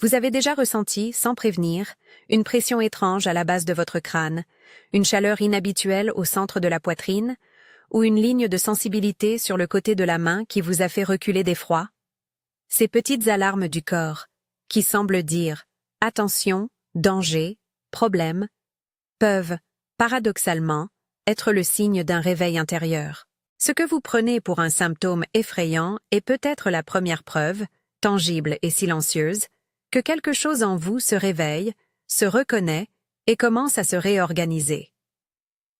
Vous avez déjà ressenti, sans prévenir, une pression étrange à la base de votre crâne, une chaleur inhabituelle au centre de la poitrine, ou une ligne de sensibilité sur le côté de la main qui vous a fait reculer d'effroi? Ces petites alarmes du corps, qui semblent dire « attention, danger, problème », peuvent, paradoxalement, être le signe d'un réveil intérieur. Ce que vous prenez pour un symptôme effrayant est peut-être la première preuve, tangible et silencieuse, que quelque chose en vous se réveille, se reconnaît et commence à se réorganiser.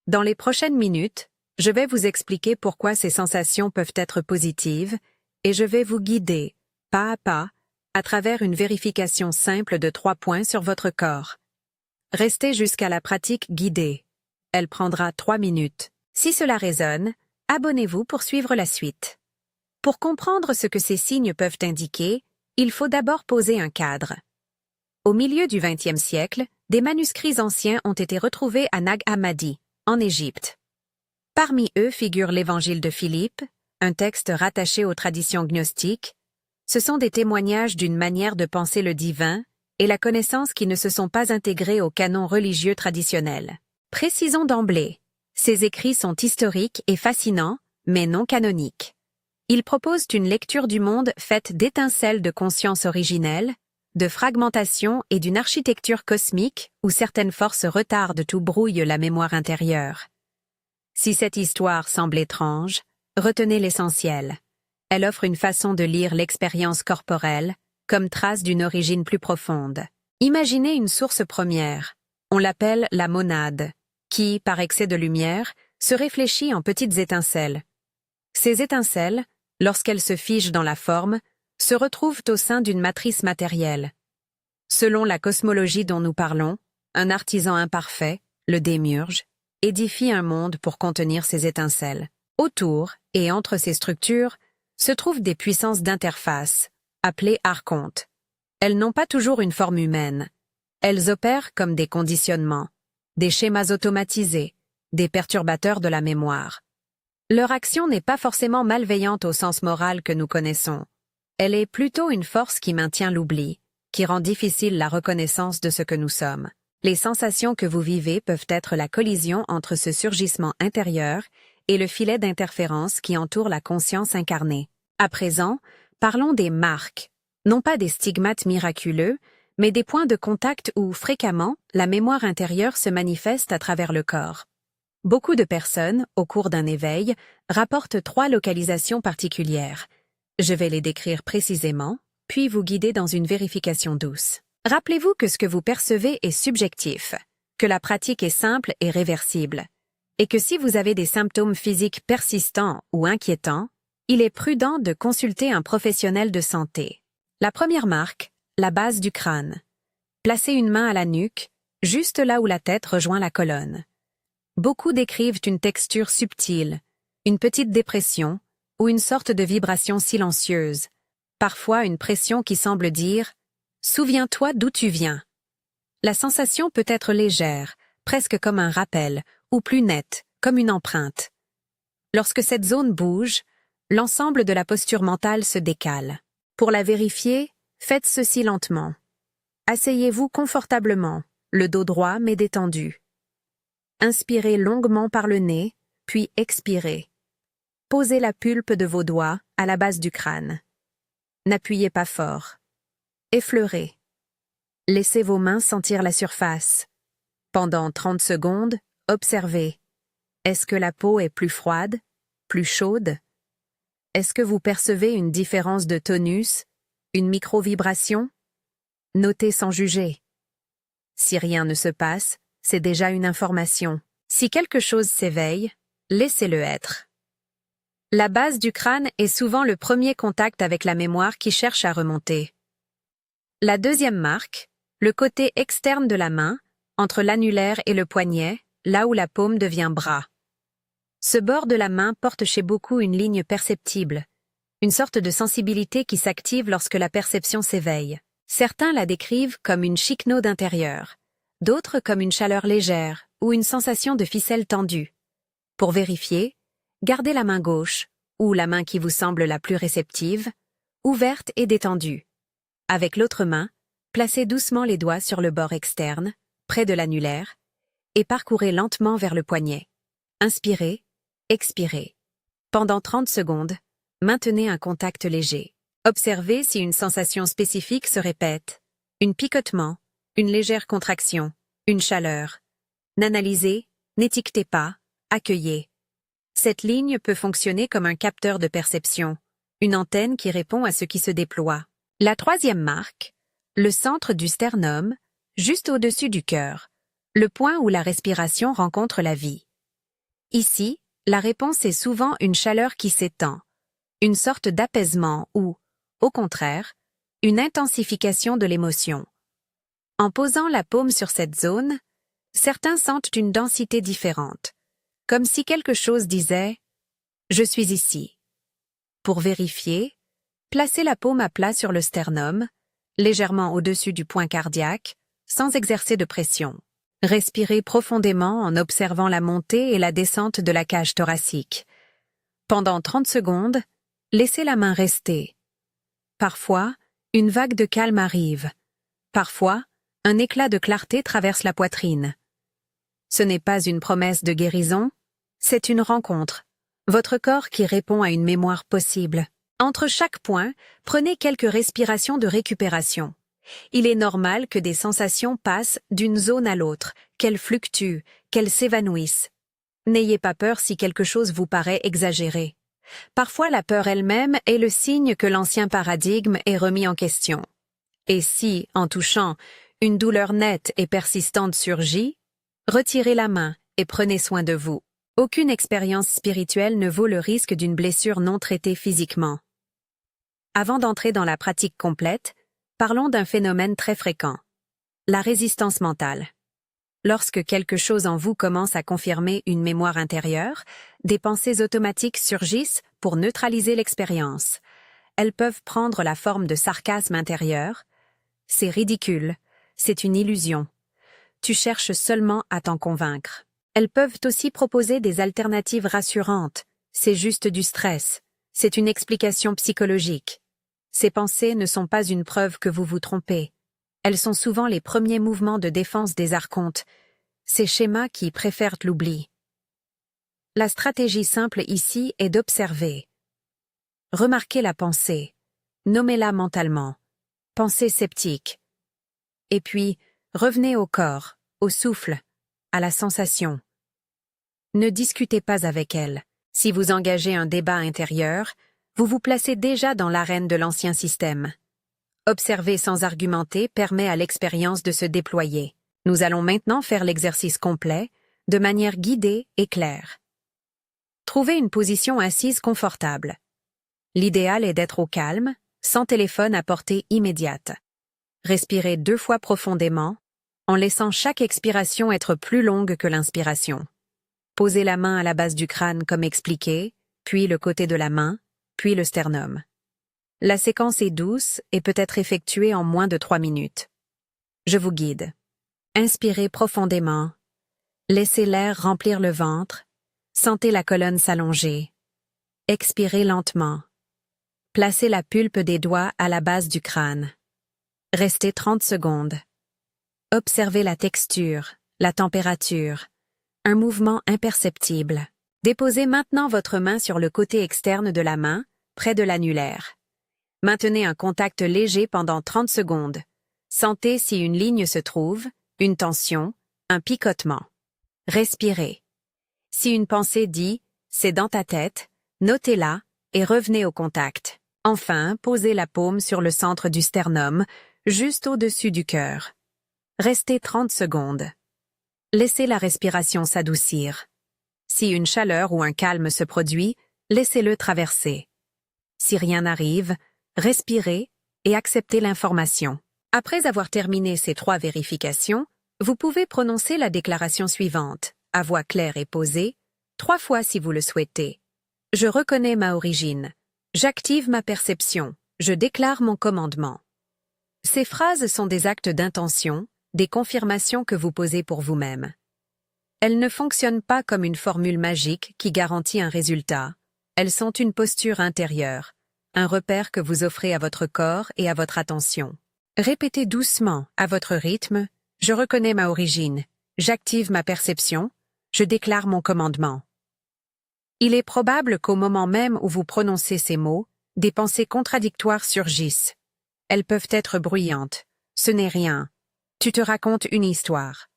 Dans les prochaines minutes, je vais vous expliquer pourquoi ces sensations peuvent être positives et je vais vous guider, pas à pas, à travers une vérification simple de 3 points sur votre corps. Restez jusqu'à la pratique guidée. Elle prendra 3 minutes. Si cela résonne, abonnez-vous pour suivre la suite. Pour comprendre ce que ces signes peuvent indiquer, il faut d'abord poser un cadre. Au milieu du XXe siècle, des manuscrits anciens ont été retrouvés à Nag Hammadi, en Égypte. Parmi eux figure l'Évangile de Philippe, un texte rattaché aux traditions gnostiques. Ce sont des témoignages d'une manière de penser le divin et la connaissance qui ne se sont pas intégrés au canon religieux traditionnel. Précisons d'emblée, ces écrits sont historiques et fascinants, mais non canoniques. Ils proposent une lecture du monde faite d'étincelles de conscience originelle, de fragmentation et d'une architecture cosmique où certaines forces retardent ou brouillent la mémoire intérieure. Si cette histoire semble étrange, retenez l'essentiel. Elle offre une façon de lire l'expérience corporelle, comme trace d'une origine plus profonde. Imaginez une source première. On l'appelle la monade, qui, par excès de lumière, se réfléchit en petites étincelles. Ces étincelles, lorsqu'elles se figent dans la forme, se retrouvent au sein d'une matrice matérielle. Selon la cosmologie dont nous parlons, un artisan imparfait, le démiurge, édifie un monde pour contenir ces étincelles. Autour et entre ces structures se trouvent des puissances d'interface, appelées archontes. Elles n'ont pas toujours une forme humaine. Elles opèrent comme des conditionnements, des schémas automatisés, des perturbateurs de la mémoire. Leur action n'est pas forcément malveillante au sens moral que nous connaissons. Elle est plutôt une force qui maintient l'oubli, qui rend difficile la reconnaissance de ce que nous sommes. Les sensations que vous vivez peuvent être la collision entre ce surgissement intérieur et le filet d'interférence qui entoure la conscience incarnée. À présent, parlons des marques, non pas des stigmates miraculeux, mais des points de contact où, fréquemment, la mémoire intérieure se manifeste à travers le corps. Beaucoup de personnes, au cours d'un éveil, rapportent 3 localisations particulières. Je vais les décrire précisément, puis vous guider dans une vérification douce. Rappelez-vous que ce que vous percevez est subjectif, que la pratique est simple et réversible, et que si vous avez des symptômes physiques persistants ou inquiétants, il est prudent de consulter un professionnel de santé. La première marque, la base du crâne. Placez une main à la nuque, juste là où la tête rejoint la colonne. Beaucoup décrivent une texture subtile, une petite dépression ou une sorte de vibration silencieuse, parfois une pression qui semble dire « Souviens-toi d'où tu viens ». La sensation peut être légère, presque comme un rappel, ou plus nette, comme une empreinte. Lorsque cette zone bouge, l'ensemble de la posture mentale se décale. Pour la vérifier, faites ceci lentement. Asseyez-vous confortablement, le dos droit mais détendu. Inspirez longuement par le nez, puis expirez. Posez la pulpe de vos doigts à la base du crâne. N'appuyez pas fort. Effleurez. Laissez vos mains sentir la surface. Pendant 30 secondes, observez. Est-ce que la peau est plus froide, plus chaude? Est-ce que vous percevez une différence de tonus, une micro-vibration? Notez sans juger. Si rien ne se passe, c'est déjà une information. Si quelque chose s'éveille, laissez-le être. La base du crâne est souvent le premier contact avec la mémoire qui cherche à remonter. La deuxième marque, le côté externe de la main, entre l'annulaire et le poignet, là où la paume devient bras. Ce bord de la main porte chez beaucoup une ligne perceptible, une sorte de sensibilité qui s'active lorsque la perception s'éveille. Certains la décrivent comme une chiquenaude intérieure, d'autres comme une chaleur légère ou une sensation de ficelle tendue. Pour vérifier, gardez la main gauche, ou la main qui vous semble la plus réceptive, ouverte et détendue. Avec l'autre main, Placez doucement les doigts sur le bord externe, près de l'annulaire, et parcourez lentement vers le poignet. Inspirez, expirez. Pendant 30 secondes, maintenez un contact léger. Observez si une sensation spécifique se répète. Un picotement, une légère contraction, une chaleur. N'analysez, n'étiquetez pas, accueillez. Cette ligne peut fonctionner comme un capteur de perception, une antenne qui répond à ce qui se déploie. La troisième marque, le centre du sternum, juste au-dessus du cœur, le point où la respiration rencontre la vie. Ici, la réponse est souvent une chaleur qui s'étend, une sorte d'apaisement ou, au contraire, une intensification de l'émotion. En posant la paume sur cette zone, certains sentent une densité différente, comme si quelque chose disait « Je suis ici ». Pour vérifier, placez la paume à plat sur le sternum, légèrement au-dessus du point cardiaque, sans exercer de pression. Respirez profondément en observant la montée et la descente de la cage thoracique. Pendant 30 secondes, laissez la main rester. Parfois, une vague de calme arrive. Parfois, un éclat de clarté traverse la poitrine. Ce n'est pas une promesse de guérison, c'est une rencontre. Votre corps qui répond à une mémoire possible. Entre chaque point, prenez quelques respirations de récupération. Il est normal que des sensations passent d'une zone à l'autre, qu'elles fluctuent, qu'elles s'évanouissent. N'ayez pas peur si quelque chose vous paraît exagéré. Parfois la peur elle-même est le signe que l'ancien paradigme est remis en question. Et si, en touchant, une douleur nette et persistante surgit, retirez la main et prenez soin de vous. Aucune expérience spirituelle ne vaut le risque d'une blessure non traitée physiquement. Avant d'entrer dans la pratique complète, parlons d'un phénomène très fréquent. La résistance mentale. Lorsque quelque chose en vous commence à confirmer une mémoire intérieure, des pensées automatiques surgissent pour neutraliser l'expérience. Elles peuvent prendre la forme de sarcasme intérieur. C'est ridicule, c'est une illusion. Tu cherches seulement à t'en convaincre. Elles peuvent aussi proposer des alternatives rassurantes. C'est juste du stress. C'est une explication psychologique. Ces pensées ne sont pas une preuve que vous vous trompez. Elles sont souvent les premiers mouvements de défense des archontes, ces schémas qui préfèrent l'oubli. La stratégie simple ici est d'observer. Remarquez la pensée. Nommez-la mentalement. Pensée sceptique. Et puis, revenez au corps, au souffle, à la sensation. Ne discutez pas avec elle. Si vous engagez un débat intérieur, vous vous placez déjà dans l'arène de l'ancien système. Observer sans argumenter permet à l'expérience de se déployer. Nous allons maintenant faire l'exercice complet, de manière guidée et claire. Trouvez une position assise confortable. L'idéal est d'être au calme, sans téléphone à portée immédiate. Respirez 2 fois profondément, en laissant chaque expiration être plus longue que l'inspiration. Posez la main à la base du crâne comme expliqué, puis le côté de la main, puis le sternum. La séquence est douce et peut être effectuée en moins de 3 minutes. Je vous guide. Inspirez profondément. Laissez l'air remplir le ventre. Sentez la colonne s'allonger. Expirez lentement. Placez la pulpe des doigts à la base du crâne. Restez 30 secondes. Observez la texture, la température. Un mouvement imperceptible. Déposez maintenant votre main sur le côté externe de la main, près de l'annulaire. Maintenez un contact léger pendant 30 secondes. Sentez si une ligne se trouve, une tension, un picotement. Respirez. Si une pensée dit « c'est dans ta tête », notez-la et revenez au contact. Enfin, posez la paume sur le centre du sternum, juste au-dessus du cœur. Restez 30 secondes. Laissez la respiration s'adoucir. Si une chaleur ou un calme se produit, laissez-le traverser. Si rien n'arrive, respirez et acceptez l'information. Après avoir terminé ces 3 vérifications, vous pouvez prononcer la déclaration suivante, à voix claire et posée, 3 fois si vous le souhaitez. Je reconnais ma origine. J'active ma perception. Je déclare mon commandement. Ces phrases sont des actes d'intention, des confirmations que vous posez pour vous-même. Elles ne fonctionnent pas comme une formule magique qui garantit un résultat. Elles sont une posture intérieure, un repère que vous offrez à votre corps et à votre attention. Répétez doucement, à votre rythme, « Je reconnais ma origine, j'active ma perception, je déclare mon commandement ». Il est probable qu'au moment même où vous prononcez ces mots, des pensées contradictoires surgissent. Elles peuvent être bruyantes. Ce n'est rien. Tu te racontes une histoire.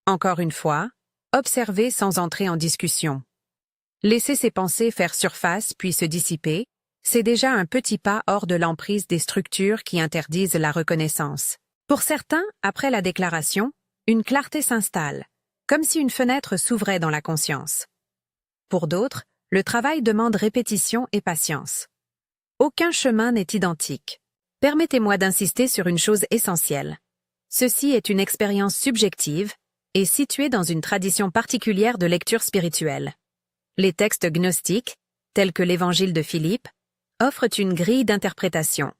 Encore une fois, observez sans entrer en discussion. Laissez ces pensées faire surface puis se dissiper, c'est déjà un petit pas hors de l'emprise des structures qui interdisent la reconnaissance. Pour certains, après la déclaration, une clarté s'installe, comme si une fenêtre s'ouvrait dans la conscience. Pour d'autres, le travail demande répétition et patience. Aucun chemin n'est identique. Permettez-moi d'insister sur une chose essentielle. Ceci est une expérience subjective et située dans une tradition particulière de lecture spirituelle. Les textes gnostiques, tels que l'Évangile de Philippe, offrent une grille d'interprétation.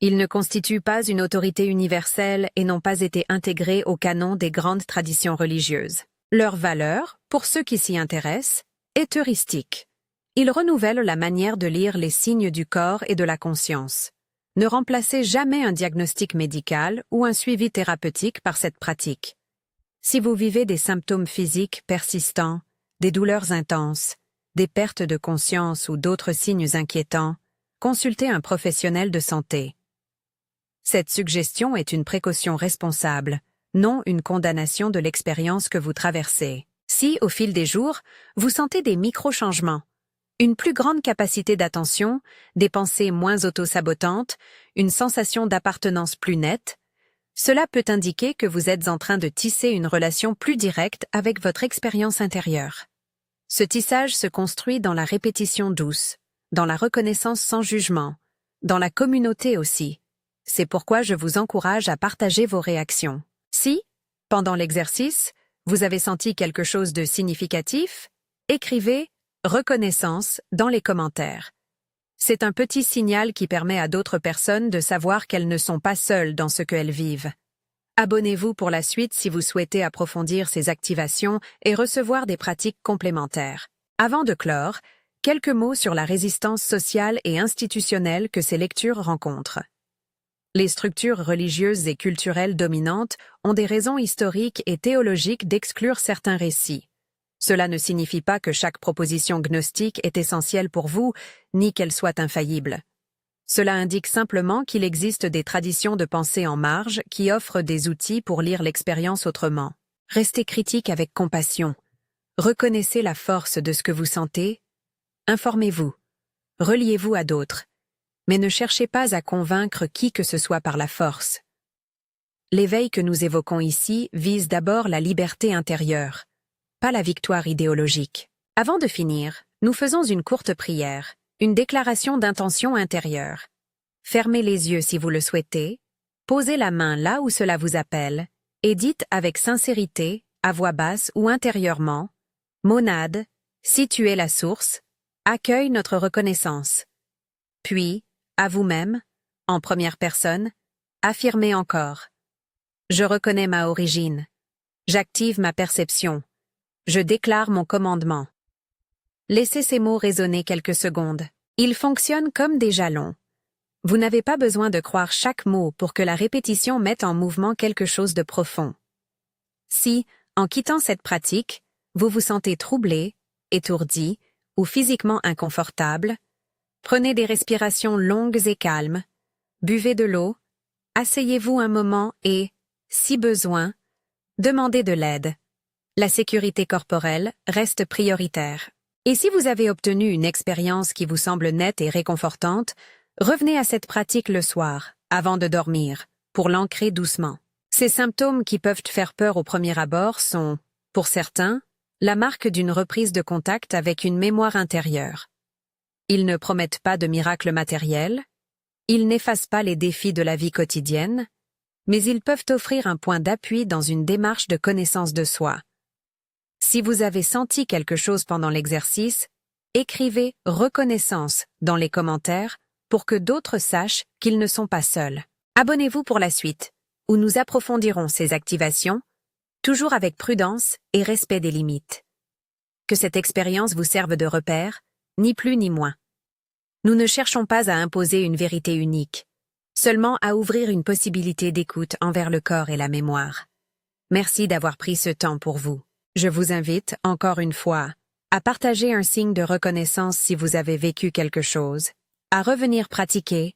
Ils ne constituent pas une autorité universelle et n'ont pas été intégrés au canon des grandes traditions religieuses. Leur valeur, pour ceux qui s'y intéressent, est heuristique. Ils renouvellent la manière de lire les signes du corps et de la conscience. Ne remplacez jamais un diagnostic médical ou un suivi thérapeutique par cette pratique. Si vous vivez des symptômes physiques persistants, des douleurs intenses, des pertes de conscience ou d'autres signes inquiétants, consultez un professionnel de santé. Cette suggestion est une précaution responsable, non une condamnation de l'expérience que vous traversez. Si, au fil des jours, vous sentez des micro-changements, une plus grande capacité d'attention, des pensées moins auto-sabotantes, une sensation d'appartenance plus nette, cela peut indiquer que vous êtes en train de tisser une relation plus directe avec votre expérience intérieure. Ce tissage se construit dans la répétition douce, dans la reconnaissance sans jugement, dans la communauté aussi. C'est pourquoi je vous encourage à partager vos réactions. Si, pendant l'exercice, vous avez senti quelque chose de significatif, écrivez « reconnaissance » dans les commentaires. C'est un petit signal qui permet à d'autres personnes de savoir qu'elles ne sont pas seules dans ce qu'elles vivent. Abonnez-vous pour la suite si vous souhaitez approfondir ces activations et recevoir des pratiques complémentaires. Avant de clore, quelques mots sur la résistance sociale et institutionnelle que ces lectures rencontrent. Les structures religieuses et culturelles dominantes ont des raisons historiques et théologiques d'exclure certains récits. Cela ne signifie pas que chaque proposition gnostique est essentielle pour vous, ni qu'elle soit infaillible. Cela indique simplement qu'il existe des traditions de pensée en marge qui offrent des outils pour lire l'expérience autrement. Restez critique avec compassion. Reconnaissez la force de ce que vous sentez. Informez-vous. Reliez-vous à d'autres. Mais ne cherchez pas à convaincre qui que ce soit par la force. L'éveil que nous évoquons ici vise d'abord la liberté intérieure, pas la victoire idéologique. Avant de finir, nous faisons une courte prière, une déclaration d'intention intérieure. Fermez les yeux si vous le souhaitez, posez la main là où cela vous appelle, et dites avec sincérité, à voix basse ou intérieurement, « Monade, si tu es la source, accueille notre reconnaissance. » Puis, à vous-même, en première personne, affirmez encore. Je reconnais ma origine. J'active ma perception. Je déclare mon commandement. Laissez ces mots résonner quelques secondes. Ils fonctionnent comme des jalons. Vous n'avez pas besoin de croire chaque mot pour que la répétition mette en mouvement quelque chose de profond. Si, en quittant cette pratique, vous vous sentez troublé, étourdi ou physiquement inconfortable, prenez des respirations longues et calmes, buvez de l'eau, asseyez-vous un moment et, si besoin, demandez de l'aide. La sécurité corporelle reste prioritaire. Et si vous avez obtenu une expérience qui vous semble nette et réconfortante, revenez à cette pratique le soir, avant de dormir, pour l'ancrer doucement. Ces symptômes qui peuvent faire peur au premier abord sont, pour certains, la marque d'une reprise de contact avec une mémoire intérieure. Ils ne promettent pas de miracle matériel, ils n'effacent pas les défis de la vie quotidienne, mais ils peuvent offrir un point d'appui dans une démarche de connaissance de soi. Si vous avez senti quelque chose pendant l'exercice, écrivez « reconnaissance » dans les commentaires pour que d'autres sachent qu'ils ne sont pas seuls. Abonnez-vous pour la suite, où nous approfondirons ces activations, toujours avec prudence et respect des limites. Que cette expérience vous serve de repère, ni plus ni moins. Nous ne cherchons pas à imposer une vérité unique. seulement à ouvrir une possibilité d'écoute envers le corps et la mémoire. Merci d'avoir pris ce temps pour vous. Je vous invite, encore une fois, à partager un signe de reconnaissance si vous avez vécu quelque chose, à revenir pratiquer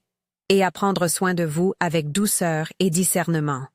et à prendre soin de vous avec douceur et discernement.